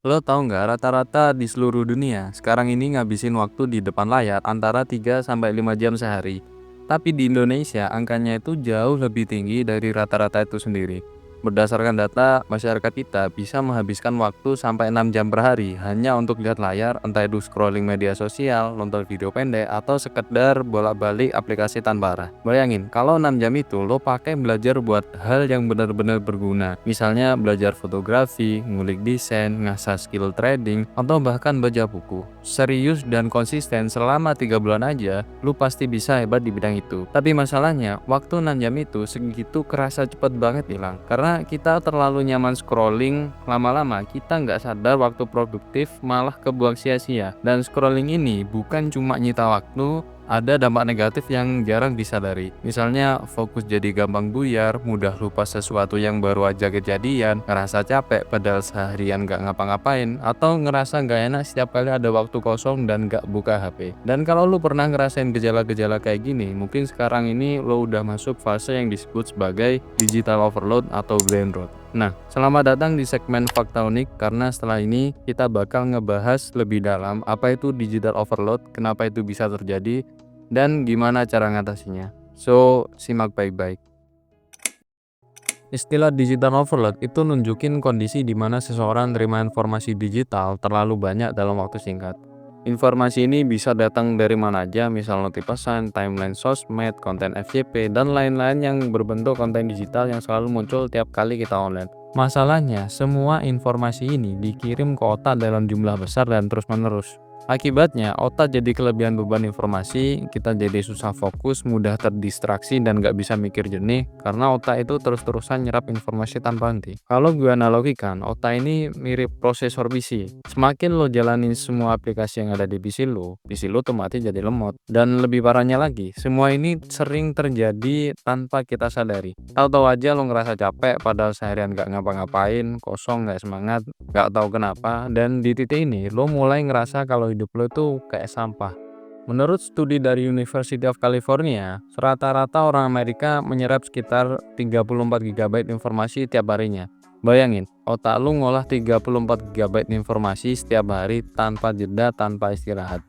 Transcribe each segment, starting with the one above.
Lo tahu nggak rata-rata di seluruh dunia sekarang ini ngabisin waktu di depan layar antara 3 sampai 5 jam sehari. Tapi di Indonesia angkanya itu jauh lebih tinggi dari rata-rata itu sendiri. Berdasarkan data, masyarakat kita bisa menghabiskan waktu sampai 6 jam per hari hanya untuk lihat layar, entah itu scrolling media sosial, nonton video pendek, atau sekedar bolak-balik aplikasi tanpa arah. Bayangin, kalau 6 jam itu lo pakai belajar buat hal yang benar-benar berguna. Misalnya belajar fotografi, ngulik desain, ngasah skill trading, atau bahkan baca buku. Serius dan konsisten selama 3 bulan aja, lo pasti bisa hebat di bidang itu. Tapi masalahnya, waktu 6 jam itu segitu kerasa cepet banget hilang. Karena kita terlalu nyaman scrolling, lama-lama kita nggak sadar waktu produktif malah kebuang sia-sia. Dan scrolling ini bukan cuma nyita waktu, ada dampak negatif yang jarang disadari. Misalnya fokus jadi gampang buyar, mudah lupa sesuatu yang baru aja kejadian, ngerasa capek padahal seharian gak ngapa-ngapain, atau ngerasa gak enak setiap kali ada waktu kosong dan gak buka HP. Dan kalau lu pernah ngerasain gejala-gejala kayak gini, mungkin sekarang ini lo udah masuk fase yang disebut sebagai digital overload atau brain rot. Nah, selamat datang di segmen Fakta Unik, karena setelah ini kita bakal ngebahas lebih dalam apa itu digital overload, kenapa itu bisa terjadi, dan gimana cara ngatasinya. So, simak baik-baik. Istilah digital overload itu nunjukin kondisi di mana seseorang terima informasi digital terlalu banyak dalam waktu singkat. Informasi ini bisa datang dari mana aja, misal notifikasi, timeline sosmed, konten FYP, dan lain-lain yang berbentuk konten digital yang selalu muncul tiap kali kita online. Masalahnya, semua informasi ini dikirim ke otak dalam jumlah besar dan terus-menerus. Akibatnya, otak jadi kelebihan beban informasi, kita jadi susah fokus, mudah terdistraksi, dan gak bisa mikir jernih karena otak itu terus-terusan nyerap informasi tanpa henti. Kalau gue analogikan, otak ini mirip prosesor PC. Semakin lo jalanin semua aplikasi yang ada di PC lo otomatis jadi lemot. Dan lebih parahnya lagi, semua ini sering terjadi tanpa kita sadari. Tahu-tahu aja lo ngerasa capek padahal seharian gak ngapa-ngapain, kosong, gak semangat, gak tahu kenapa, dan di titik ini lo mulai ngerasa kalau hidup lo tuh kayak sampah. Menurut studi dari University of California, rata-rata orang Amerika menyerap sekitar 34 GB informasi tiap harinya. Bayangin, otak lu ngolah 34 GB informasi setiap hari tanpa jeda, tanpa istirahat.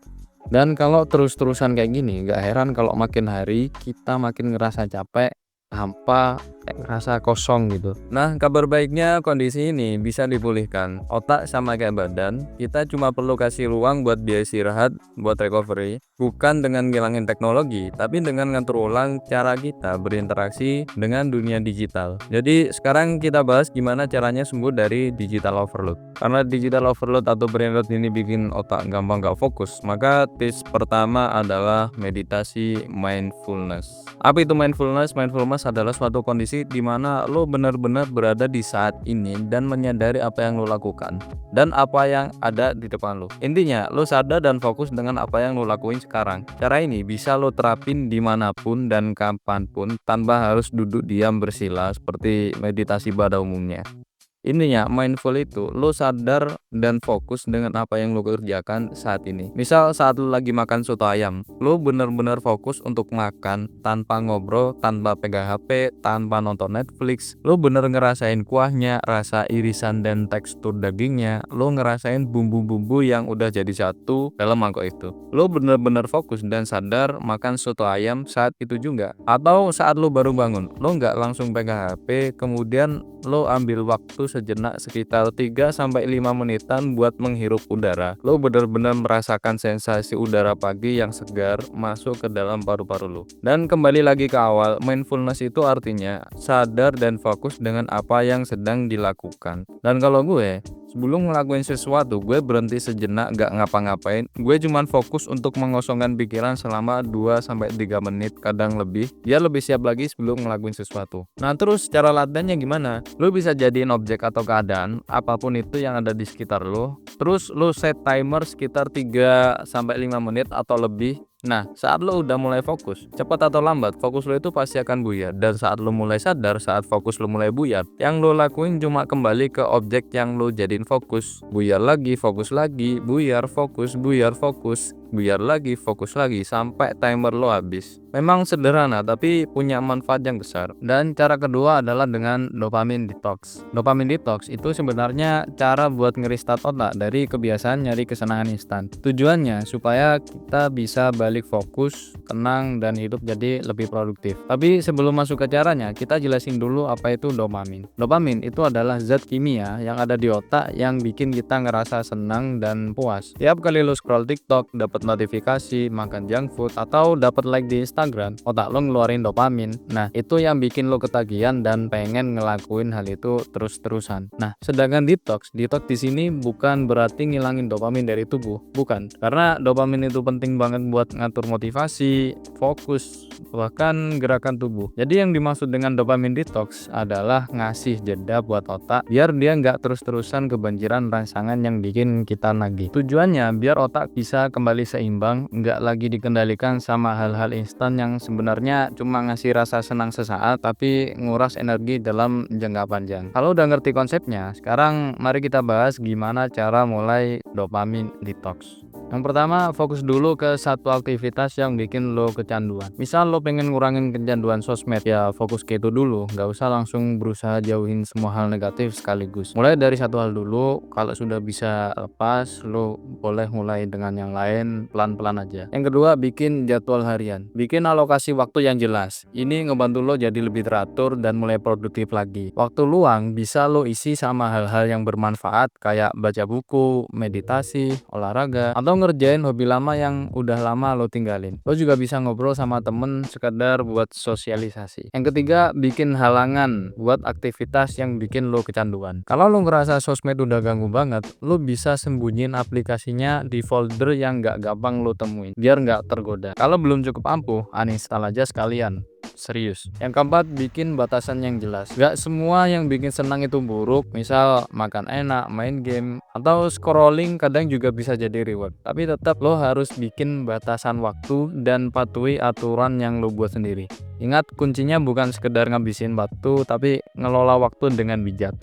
Dan kalau terus-terusan kayak gini, gak heran kalau makin hari kita makin ngerasa capek, hampa, kayak ngerasa kosong gitu. Nah, kabar baiknya kondisi ini bisa dipulihkan. Otak sama kayak badan, kita cuma perlu kasih ruang buat dia istirahat, buat recovery. Bukan dengan ngilangin teknologi, tapi dengan ngatur ulang cara kita berinteraksi dengan dunia digital. Jadi sekarang kita bahas gimana caranya sembuh dari digital overload. Karena digital overload atau brain rot ini bikin otak gampang gak fokus, maka tips pertama adalah meditasi mindfulness. Apa itu mindfulness? Mindfulness adalah suatu kondisi di mana lo benar-benar berada di saat ini dan menyadari apa yang lo lakukan dan apa yang ada di depan lo. Intinya, lo sadar dan fokus dengan apa yang lo lakuin sekarang. Cara ini bisa lo terapin dimanapun dan kapanpun tanpa harus duduk diam bersila seperti meditasi pada umumnya. Intinya, mindful itu lo sadar dan fokus dengan apa yang lo kerjakan saat ini. Misal saat lo lagi makan soto ayam, lo bener-bener fokus untuk makan tanpa ngobrol, tanpa pegang HP, tanpa nonton Netflix. Lo bener ngerasain kuahnya, rasa irisan dan tekstur dagingnya. Lo ngerasain bumbu-bumbu yang udah jadi satu dalam mangkok itu. Lo bener-bener fokus dan sadar makan soto ayam saat itu juga. Atau saat lo baru bangun, lo nggak langsung pegang HP, kemudian lo ambil waktu sejenak sekitar 3-5 menitan buat menghirup udara. Lo benar-benar merasakan sensasi udara pagi yang segar masuk ke dalam paru-paru lo. Dan kembali lagi ke awal, mindfulness itu artinya sadar dan fokus dengan apa yang sedang dilakukan. Dan kalau gue, sebelum ngelakuin sesuatu, gue berhenti sejenak, gak ngapa-ngapain. Gue cuman fokus untuk mengosongkan pikiran selama 2-3 menit, kadang lebih, biar lebih siap lagi sebelum ngelakuin sesuatu. Nah, terus cara latihannya gimana? Lo bisa jadiin objek atau keadaan apapun itu yang ada di sekitar lo. Terus lo set timer sekitar 3-5 menit atau lebih. Nah, saat lo udah mulai fokus, cepat atau lambat, fokus lo itu pasti akan buyar. Dan saat lo mulai sadar, saat fokus lo mulai buyar, yang lo lakuin cuma kembali ke objek yang lo jadiin fokus. Buyar lagi, buyar, fokus, buyar, fokus. biar lagi, fokus lagi, sampai timer lo habis. Memang sederhana, tapi punya manfaat yang besar. Dan cara kedua adalah dengan dopamine detox. Dopamine detox itu sebenarnya cara buat ngerestart otak dari kebiasaan nyari kesenangan instan. Tujuannya supaya kita bisa balik fokus, tenang, dan hidup jadi lebih produktif. Tapi sebelum masuk ke caranya, kita jelasin dulu apa itu dopamin. Dopamin itu adalah zat kimia yang ada di otak yang bikin kita ngerasa senang dan puas. Tiap kali lo scroll TikTok, dapat notifikasi, makan junk food, atau dapat like di Instagram, otak lo ngeluarin dopamin. Nah, itu yang bikin lo ketagihan dan pengen ngelakuin hal itu terus-terusan. Nah, sedangkan detox di sini bukan berarti ngilangin dopamin dari tubuh, bukan. Karena dopamin itu penting banget buat ngatur motivasi, fokus, bahkan gerakan tubuh. Jadi yang dimaksud dengan dopamin detox adalah ngasih jeda buat otak biar dia nggak terus-terusan kebanjiran rangsangan yang bikin kita nagih. Tujuannya biar otak bisa kembali seimbang, nggak lagi dikendalikan sama hal-hal instan yang sebenarnya cuma ngasih rasa senang sesaat tapi nguras energi dalam jangka panjang. Kalau udah ngerti konsepnya, sekarang mari kita bahas gimana cara mulai dopamin detox. Yang pertama, fokus dulu ke satu aktivitas yang bikin lo kecanduan. Misal lo pengen ngurangin kecanduan sosmed, ya fokus ke itu dulu, nggak usah langsung berusaha jauhin semua hal negatif sekaligus. Mulai dari satu hal dulu, kalau sudah bisa lepas, lo boleh mulai dengan yang lain pelan-pelan aja. Yang kedua, bikin jadwal harian. Bikin alokasi waktu yang jelas. Ini ngebantu lo jadi lebih teratur dan mulai produktif lagi. Waktu luang bisa lo isi sama hal-hal yang bermanfaat kayak baca buku, meditasi, olahraga, atau ngerjain hobi lama yang udah lama lo tinggalin. Lo juga bisa ngobrol sama temen sekedar buat sosialisasi. Yang ketiga, bikin halangan buat aktivitas yang bikin lo kecanduan. Kalau lo ngerasa sosmed udah ganggu banget, lo bisa sembunyiin aplikasinya di folder yang gak gampang lo temuin, biar gak tergoda. Kalau belum cukup ampuh, uninstall aja sekalian. Serius. Yang keempat, bikin batasan yang jelas. Gak semua yang bikin senang itu buruk. Misal makan enak, main game, atau scrolling kadang juga bisa jadi reward. Tapi tetap lo harus bikin batasan waktu dan patuhi aturan yang lo buat sendiri. Ingat, kuncinya bukan sekedar ngabisin waktu, tapi ngelola waktu dengan bijak.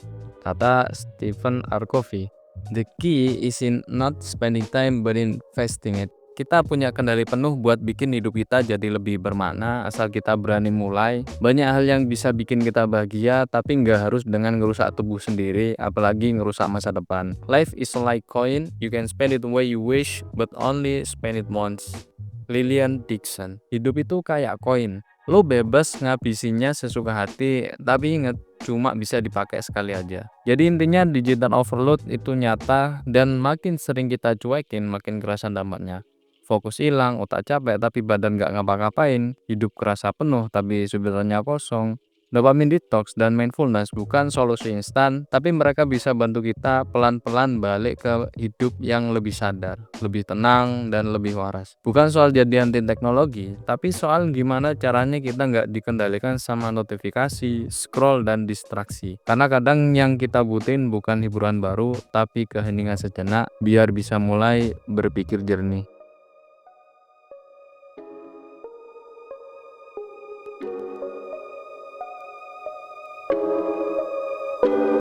Kata Stephen R. Covey, "The key is in not spending time but investing it." Kita punya kendali penuh buat bikin hidup kita jadi lebih bermakna asal kita berani mulai. Banyak hal yang bisa bikin kita bahagia, tapi nggak harus dengan ngerusak tubuh sendiri, apalagi ngerusak masa depan. Life is like coin, you can spend it the way you wish, but only spend it once. Lillian Dixon. Hidup itu kayak koin. Lo bebas ngabisinnya sesuka hati, tapi inget, cuma bisa dipakai sekali aja. Jadi intinya digital overload itu nyata, dan makin sering kita cuekin, makin kerasa dampaknya. Fokus hilang, otak capek tapi badan gak ngapa-ngapain, hidup kerasa penuh tapi sebenarnya kosong. Dopamine detox dan mindfulness bukan solusi instan, tapi mereka bisa bantu kita pelan-pelan balik ke hidup yang lebih sadar, lebih tenang, dan lebih waras. Bukan soal jadi anti teknologi, tapi soal gimana caranya kita nggak dikendalikan sama notifikasi, scroll, dan distraksi. Karena kadang yang kita butuhin bukan hiburan baru, tapi keheningan sejenak biar bisa mulai berpikir jernih.